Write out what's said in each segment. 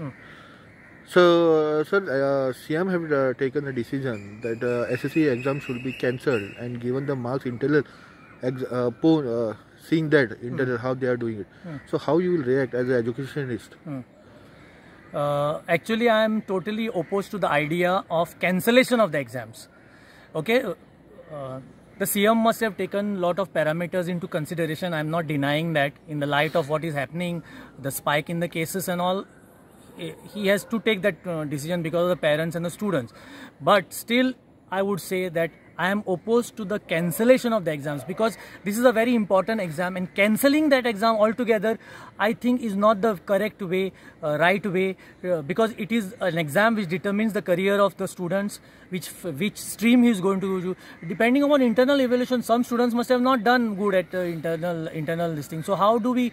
Hmm. So, sir, CM have taken a decision that SSC exam should be cancelled and given the marks internal, seeing that internal how they are doing it. So, how you will react as an educationist? Actually, I am totally opposed to the idea of cancellation of the exams. Okay, the CM must have taken a lot of parameters into consideration. I am not denying that. In the light of what is happening, the spike in the cases and all, he has to take that decision because of the parents and the students. But still, I would say that I am opposed to the cancellation of the exams, because this is a very important exam, and cancelling that exam altogether, I think, is not the correct way, right way, because it is an exam which determines the career of the students, which stream he is going to do. Depending upon internal evaluation, some students must have not done good at internal listing. So how do we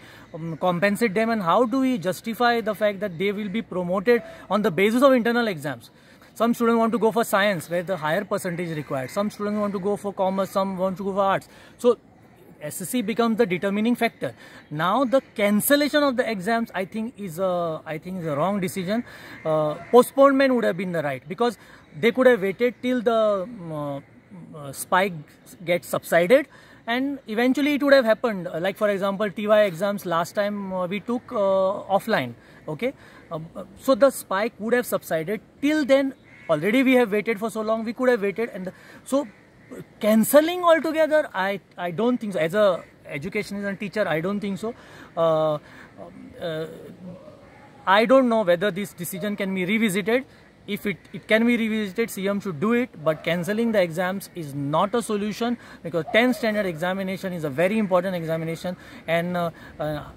compensate them, and how do we justify the fact that they will be promoted on the basis of internal exams? Some students want to go for science, where the higher percentage is required. Some students want to go for commerce, some want to go for arts. So SSC becomes the determining factor. Now the cancellation of the exams, I think is a wrong decision. Postponement would have been the right, because they could have waited till the spike gets subsided, and eventually it would have happened. Like for example, TY exams last time we took offline. Okay, so the spike would have subsided. Till then, already we have waited for so long. We could have waited, and so cancelling altogether, I don't think so. As a educationist and teacher, I don't think so. I don't know whether this decision can be revisited. If it can be revisited, CM should do it, but cancelling the exams is not a solution, because 10th standard examination is a very important examination, and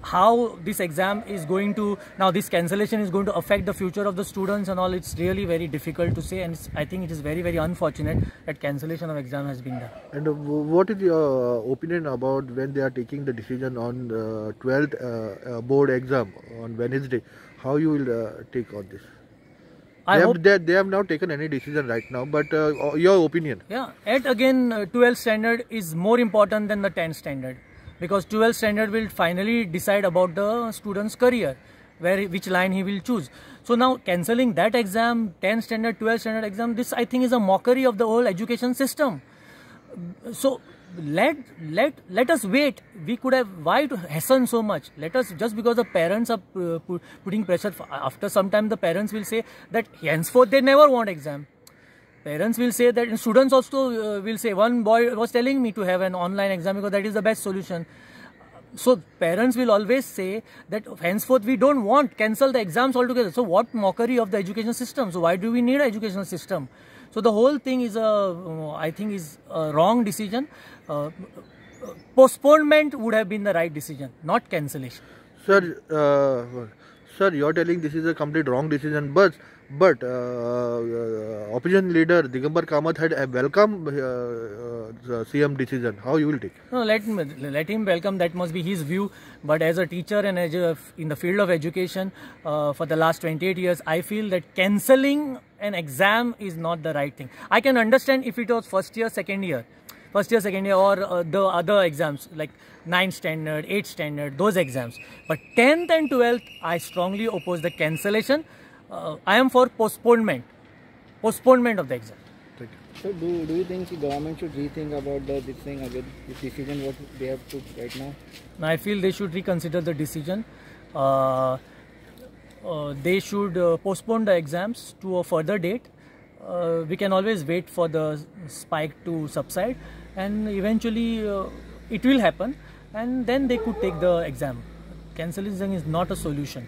how this exam is going to, now this cancellation is going to affect the future of the students and all, it's really very difficult to say, and I think it is very, very unfortunate that cancellation of exam has been done. And what is your opinion about when they are taking the decision on 12th board exam on Wednesday? How you will take on this? They have not taken any decision right now, but your opinion? Yeah, yet again, 12th standard is more important than the 10th standard, because 12th standard will finally decide about the student's career, which line he will choose. So now cancelling that exam, 10th standard, 12th standard exam, this I think is a mockery of the whole education system. So let us wait. We could have, why to hasten so much? Let us, just because the parents are putting pressure, after some time the parents will say that henceforth they never want exam. Parents will say that, and students also will say, one boy was telling me to have an online exam because that is the best solution. So parents will always say that henceforth we don't want, cancel the exams altogether. So what mockery of the education system? So why do we need an education system? So the whole thing is I think is a wrong decision. Postponement would have been the right decision, not cancellation. Sir, you are telling this is a complete wrong decision, but opposition leader Digambar Kamath had welcomed the CM decision. How you will take? No, let him welcome. That must be his view. But as a teacher and in the field of education for the last 28 years, I feel that cancelling an exam is not the right thing. I can understand if it was first year, second year, or the other exams like 9th standard, 8th standard, those exams. But 10th and 12th, I strongly oppose the cancellation. I am for postponement of the exam. Thank you. So do you think the government should rethink about this thing again, this decision what they have took right now? I feel they should reconsider the decision. They should postpone the exams to a further date. We can always wait for the spike to subside, and eventually it will happen, and then they could take the exam. Cancellation is not a solution.